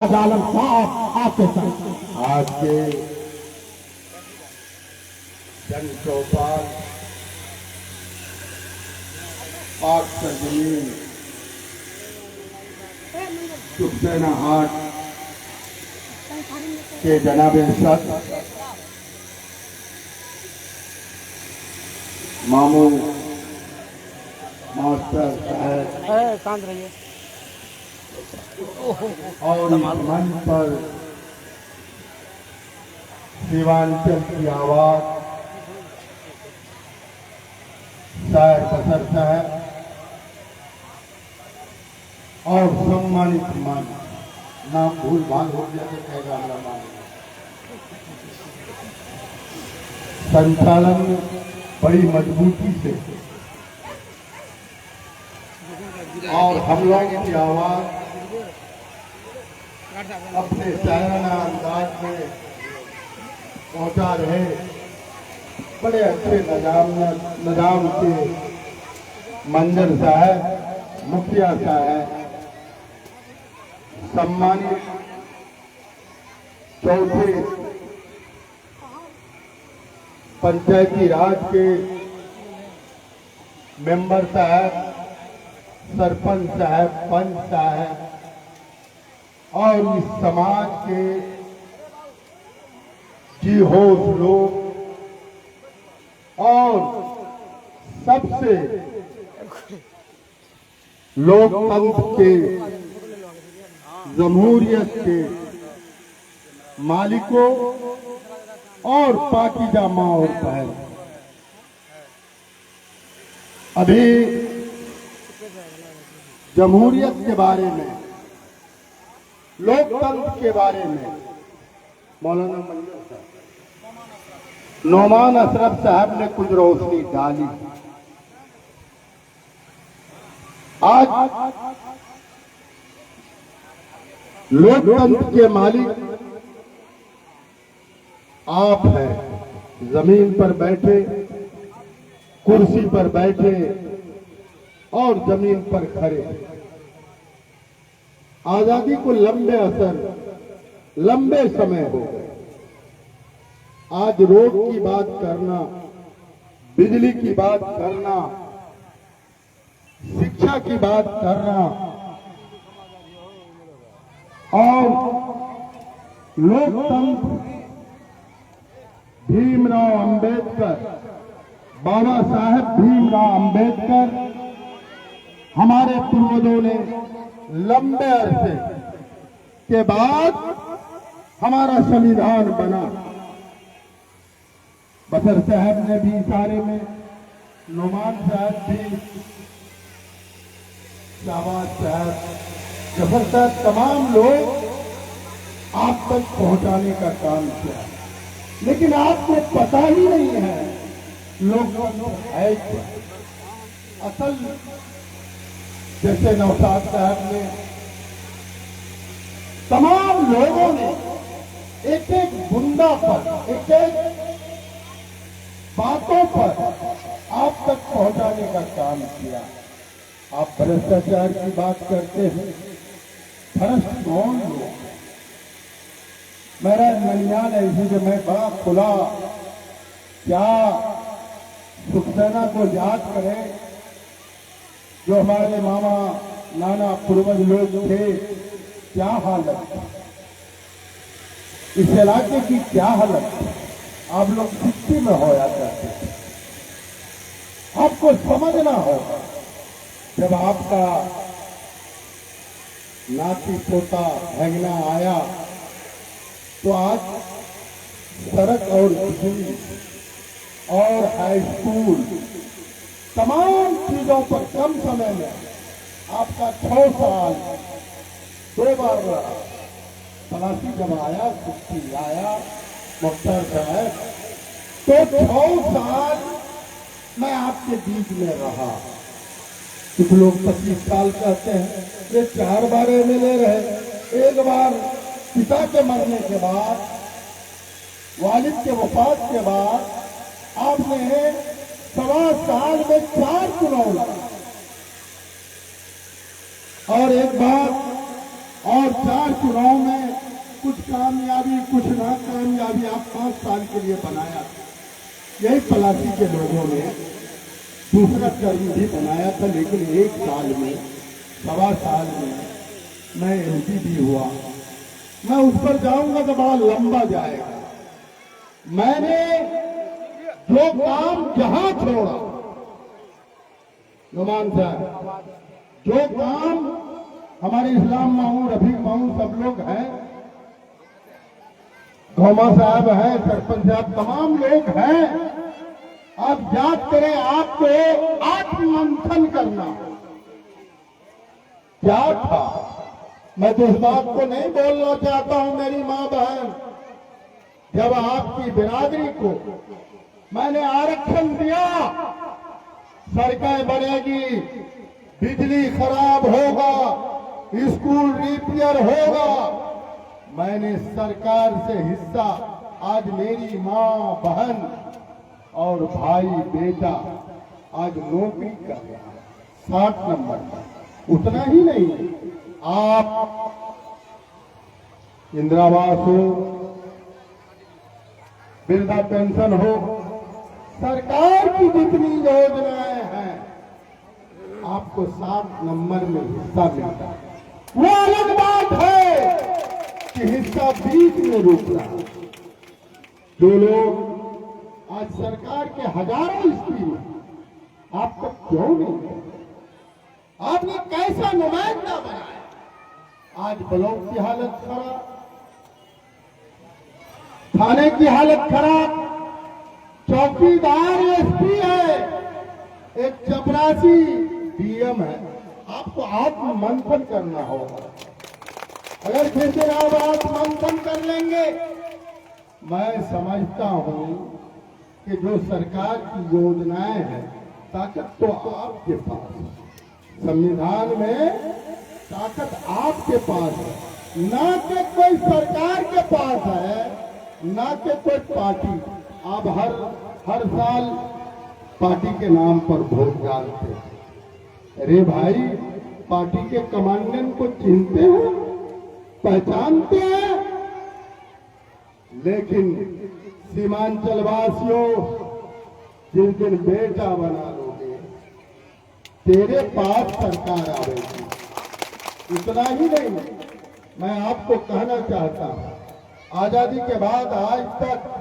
आलम साहब आपके साथ आज के जन चौपाल पाक सरजमीन सुखसेना हाट के जनाबे सद मामू मास्टर साहब शांत रहिए। और इस मंच पर सीमांचल की आवाज शायर बसर साहब और सम्मानित मान नाम भूल भाल हो गया तो कहेगा अल्लाह मान संचालन में बड़ी मजबूती से और हम लोग की आवाज अपने शायराना अंदाज में पहुंचा रहे बड़े अच्छे निजाम के मंजर साहब, मुखिया साहब, सम्मानित चौथे पंचायती राज के मेंबर साहब, सरपंच साहब, पंच साहब और इस समाज के जी होश लोग और सबसे लोकतंत्र के जमहूरियत के मालिकों और पाकीज़ा माँ और बहन, अभी जमहूरियत के बारे में, लोकतंत्र के बारे में मौलाना मंजर साहब, नौमान अशरफ साहब ने कुछ रोशनी डाली। आज लोकतंत्र के मालिक आप हैं, जमीन पर बैठे, कुर्सी पर बैठे और जमीन पर खड़े। आजादी को लंबे समय हो गए। आज रोड की बात करना, बिजली की बात करना, शिक्षा की बात करना और लोकतंत्र भीमराव अंबेडकर, बाबा साहेब भीमराव अंबेडकर, हमारे पूर्वजों ने लंबे अरसे के बाद हमारा संविधान बना। बसर साहब ने भी इशारे में, नुमान साहब भी, शाहबाज साहब, जफर साहब, तमाम लोग आप तक पहुंचाने का काम किया, लेकिन आपको पता ही नहीं है लोकतंत्र है क्या। असल जैसे नौशाद साहब ने, तमाम लोगों ने एक एक बुंदा पर, एक एक बातों पर आप तक पहुंचाने का काम किया। आप भ्रष्टाचार की बात करते हैं, भ्रष्ट कौन लोग? मेरा मनियान है इसी मैं बड़ा खुला, क्या सुखसेना को याद करें, जो हमारे मामा नाना पूर्वज लोग थे, क्या हालत थी इस इलाके की, क्या हालत थी। आप लोग सिक्की में होया करते थे। आपको समझना होगा, जब आपका नाती पोता भगना आया तो आज सड़क और बिजली और हाई स्कूल तमाम चीजों पर कम समय में आपका 6 साल 2 बार रहा। तलाशी जब आया, छुट्टी आया मुख्तार साहब, तो 6 साल मैं आपके बीच में रहा। कुछ लोग 25 साल कहते हैं, ये 4 बार एमएलए रहे। एक बार पिता के मरने के बाद, वालिद के वफात के बाद आपने 1.25 साल में 4 चुनाव लड़ा और एक बार और 4 चुनाव गांव में कुछ कामयाबी कुछ ना कामयाबी आप 5 साल के लिए बनाया। यही पलासी के लोगों ने दूसरा टर्म भी बनाया था, लेकिन 1 साल में 1.25 साल में मैं एमपी भी हुआ। मैं उस पर जाऊंगा तो बड़ा लंबा जाएगा। मैंने जो काम जहां छोड़ा, नुमान साहब, जो काम हमारे इस्लाम मामू, रफीक मामू सब लोग हैं, घोमा साहब हैं, सरपंच साहब, तमाम लोग हैं। आप याद करें, आपको आत्ममंथन करना क्या था। मैं तो इस बात को नहीं बोलना चाहता हूं मेरी मां बहन, जब आपकी बिरादरी को मैंने आरक्षण दिया, सड़कें बनेगी, बिजली खराब होगा, स्कूल रिपेयर होगा, मैंने सरकार से हिस्सा, आज मेरी मां बहन और भाई बेटा आज नौकरी कर रहा है 60 नंबर पर। उतना ही नहीं, आप इंदिरावास हो, वृद्धा पेंशन हो, सरकार की जितनी योजनाएं हैं आपको 60 नंबर में हिस्सा मिलता है। वो अलग बात है कि हिस्सा बीच में रुक रहा। जो लोग आज सरकार के हजारों स्कीम आप तक क्यों नहीं, आपने कैसा नुमाइंदा बनाया। आज ब्लॉक की हालत खराब, थाने की हालत खराब, चौकीदार एसपी है, एक चपरासी डीएम है। आपको आत्ममंथन करना होगा। अगर फिर से आप आत्ममंथन कर लेंगे, मैं समझता हूं कि जो सरकार की योजनाएं हैं, ताकत तो आपके पास है, संविधान में ताकत आपके पास है, ना कि कोई सरकार के पास है, ना कि कोई पार्टी। आप हर साल पार्टी के नाम पर वोट डालते हैं। अरे भाई, पार्टी के कमांडेंट को चिन्हते हैं, पहचानते हैं, लेकिन सीमांचल वासियों, जिस दिन बेटा बना लोगे, तेरे पास सरकार आएगी। इतना ही नहीं, मैं आपको कहना चाहता हूं, आजादी के बाद आज तक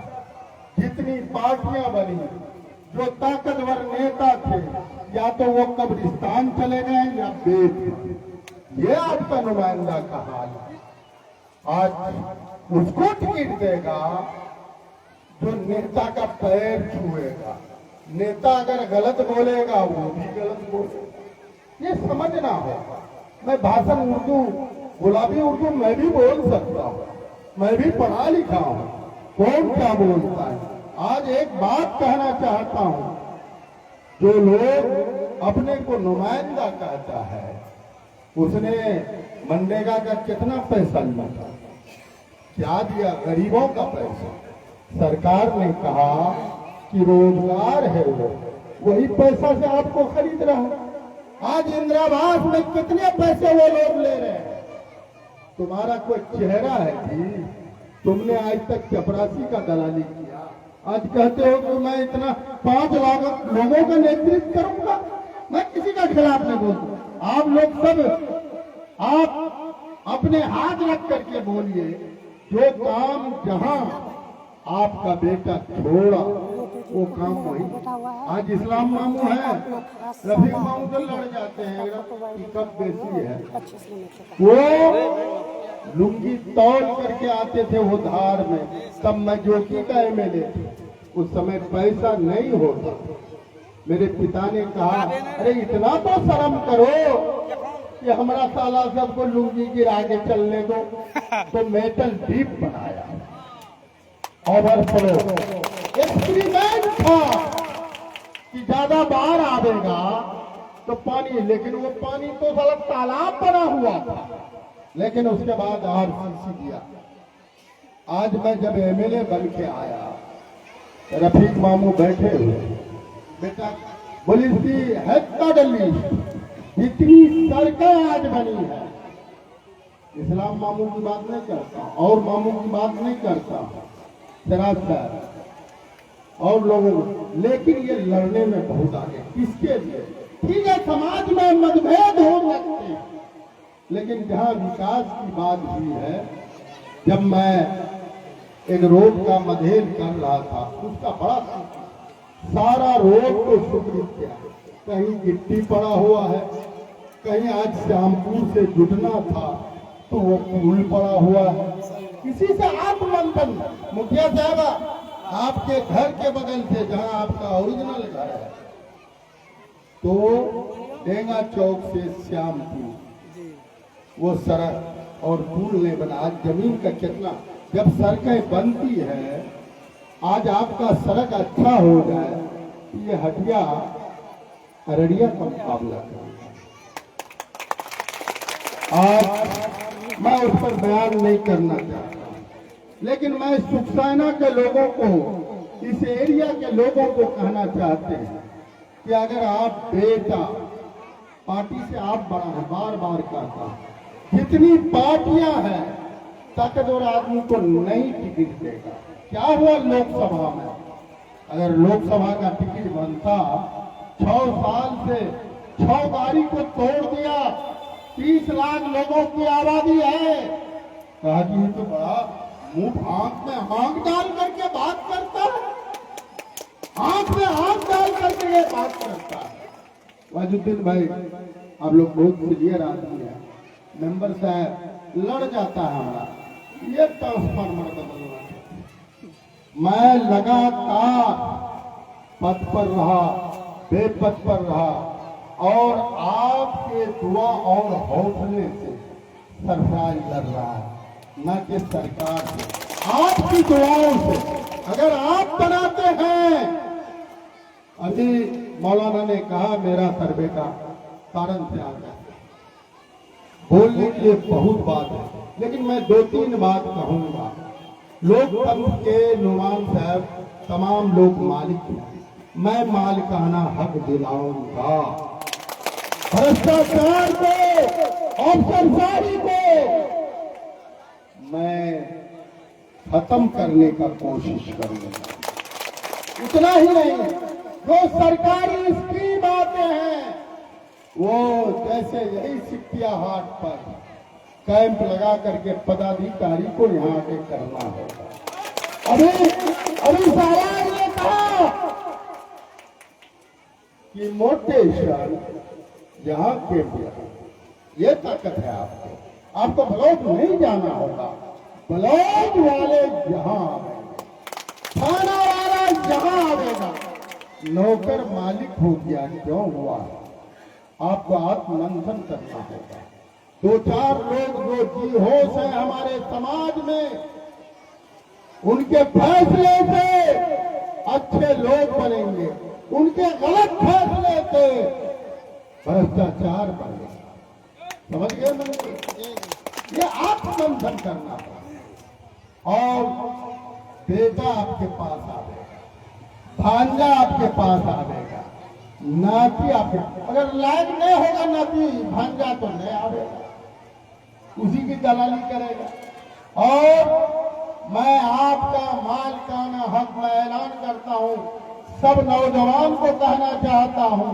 जितनी पार्टियां बनी, जो ताकतवर नेता थे, या तो वो कब्रिस्तान चले गए या बेच गए। ये आपका नुमाइंदा का हाल है। आज उसको टिकट देगा जो नेता का पैर छुएगा। नेता अगर गलत बोलेगा, वो भी गलत बोलेगा। ये समझना होगा। मैं भाषण उर्दू, गुलाबी उर्दू मैं भी बोल सकता हूँ, मैं भी पढ़ा लिखा हूँ, कौन क्या बोलता है। आज एक बात कहना चाहता हूँ, जो लोग अपने को नुमाइंदा कहता है, उसने मनरेगा का कितना पैसा लिया था, क्या दिया? गरीबों का पैसा। सरकार ने कहा कि रोजगार है, वो वही पैसा से आपको खरीद रहा है। आज इंदिरावास में कितने पैसे वो लोग ले रहे हैं? तुम्हारा कोई चेहरा है कि तुमने आज तक चपरासी का दलाली किया? आज कहते हो कि मैं इतना 5 लाख लोगों का नेतृत्व करूंगा। मैं किसी का खिलाफ नहीं बोलता। आप लोग सब आप अपने हाथ रख करके बोलिए, जो काम जहां आपका बेटा छोड़ा, वो काम वही। आज इस्लाम मामू है, रफीक मामू से लड़ जाते हैं कि कब बेसी है। वो लुंगी तौल करके आते थे वो धार में, तब मैं जोगी का एमएलए थे। उस समय पैसा नहीं होता। मेरे पिता ने कहा, अरे इतना तो शर्म करो कि हमारा साला सबको लुंगी गिरा के चलने दो। तो मेटल डीप बनाया, ओवरफ्लो एक्सपेरिमेंट था कि ज्यादा बाढ़ आवेगा तो पानी, लेकिन वो पानी तो साला तालाब बना हुआ था। लेकिन उसके बाद आरसीसी दिया। आज मैं जब एमएलए बन के आया, रफीक मामू बैठे हुए, बेटा पुलिस की हेड का दिल्ली, इतनी सड़कें आज बनी है, इस्लाम मामू की बात नहीं करता और मामू की बात नहीं करता, सिराज साहब और लोगों को, लेकिन ये लड़ने में बहुत आगे। किसके लिए? ठीक है, समाज में मतभेद हो सकते हैं, लेकिन जहां विकास की बात हुई है, जब मैं एक रोड का मधेल कर रहा था, उसका बड़ा सारा रोड को सुकृत किया। कहीं गिट्टी पड़ा हुआ है, कहीं आज श्यामपुर से जुटना था तो वो पुल पड़ा हुआ है। किसी से आप मंथन, मुखिया साहब आपके घर के बगल से जहां आपका ओरिजिनल घर है, तो डेंगा चौक से श्यामपुर वो सड़क और पुल नहीं बना। आज जमीन का कितना, जब सड़कें बनती है, आज आपका सड़क अच्छा हो जाए, ये हटिया अररिया का मुकाबला करेगा। आज मैं उस पर बयान नहीं करना चाहता, लेकिन मैं सुखसेना के लोगों को, इस एरिया के लोगों को कहना चाहते हैं कि अगर आप बेटा, पार्टी से आप बड़ा है, बार बार कहता, जितनी पार्टियां हैं ताकतवर आदमी को नई टिकट देगा। क्या हुआ लोकसभा में? अगर लोकसभा का टिकट बनता, 6 साल से 6 गाड़ी को तोड़ दिया, 30 लाख लोगों की आबादी है। कहा कि ये तो बड़ा मुंह आंख में आंख डाल करके बात करता है, आंख में आंख डाल करके ये बात करता है। वाजुद्दीन भाई, आप लोग बहुत क्लियर आदमी है, मेंबर साहब लड़ जाता है हमारा, ये ट्रांसफार्मर बदलना। मैं लगातार पद पर रहा, बेपद पर रहा, और आपके दुआ और हौसले से सरकार लड़ रहा है, न कि सरकार से। आपकी दुआओं से अगर आप बनाते हैं, अभी मौलाना ने कहा मेरा सर्वे का कारण से आ गया, बोलने के लिए बहुत बात है, लेकिन मैं 2-3 बात कहूंगा। लोकतंत्र के नुमान साहब तमाम लोग मालिक हैं, मैं मालिकाना हक दिलाऊंगा। भ्रष्टाचार को और सरकारी को मैं खत्म करने का कोशिश करूंगा। इतना ही नहीं, जो सरकारी स्कीम आते हैं, वो जैसे यही सिक्किया हाट पर कैंप लगा करके पदाधिकारी को यहाँ आके करना होगा। अभी सवाल ये था कि मोटेशन यहाँ के ये ताकत है आपको ब्लॉक नहीं जाना होगा, ब्लॉक वाले यहाँ आवेंगे, थाना वाला यहाँ आवेगा। नौकर मालिक हो गया, क्यों हुआ? आपको आत्ममंथन करना होगा। 2-4 लोग जो जी होश है हमारे समाज में, उनके फैसले से अच्छे लोग बनेंगे, उनके गलत फैसले से भ्रष्टाचार बढ़ेगा। समझ गए मैंने? ये आत्ममंथन करना होगा। और बेटा आपके पास आवेगा, भांजा आपके पास आवेगा, नाती आपके, अगर लायक नहीं होगा नाती, भांजा तो नहीं आवेगा, उसी की दलाली करेगा। और मैं आपका मालिकाना हक में ऐलान करता हूं, सब नौजवान को कहना चाहता हूं,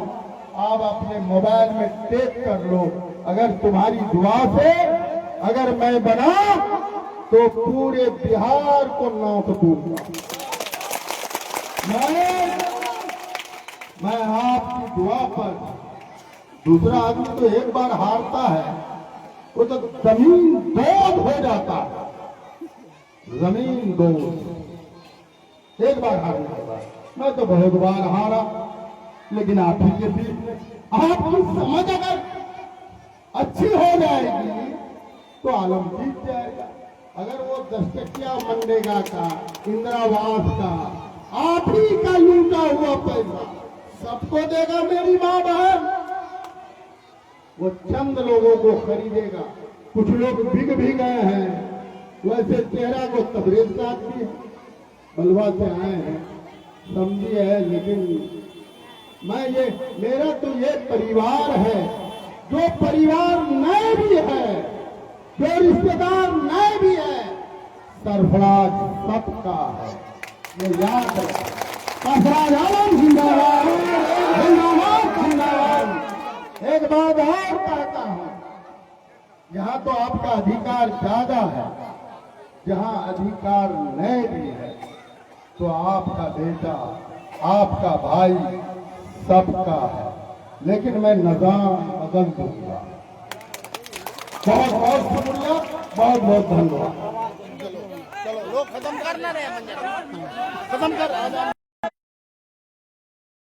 आप अपने मोबाइल में टेप कर लो, अगर तुम्हारी दुआ से अगर मैं बना तो पूरे बिहार को नौक दूंगा। मैं आपकी दुआ पर, दूसरा आदमी तो एक बार हारता है, वो तो जमीन दोद हो जाता है, जमीन दोद एक बार हारने के बाद। मैं तो बहुत बार हारा, लेकिन आप ही के बीच में आपकी समझ अगर अच्छी हो जाएगी तो आलम जीत जाएगा। अगर वो 10 टकिया मनरेगा का, इंदिरावास का, आप ही का लूटा हुआ पैसा सबको देगा मेरी माँ बहन, वो चंद लोगों को खरीदेगा। कुछ लोग बिक भी गए हैं, वैसे 13 को तबरेज साथ भी बलवा से आए हैं, समझिए है। लेकिन मैं ये, मेरा तो ये परिवार है, जो परिवार नए भी है, जो रिश्तेदार नए भी है, सरफराज सबका है, ये याद रखें। सरफराज आलम जिंदाबाद, जिंदाबाद, जिंदाबाद। एक बात और कहता हूं, यहाँ तो आपका अधिकार ज्यादा है, जहाँ अधिकार नए भी है, तो आपका बेटा, आपका भाई सबका है, लेकिन मैं निजाम बदल दूंगा। बहुत बहुत शुक्रिया, बहुत बहुत धन्यवाद। चलो लोग खत्म करना रहे खत्म कर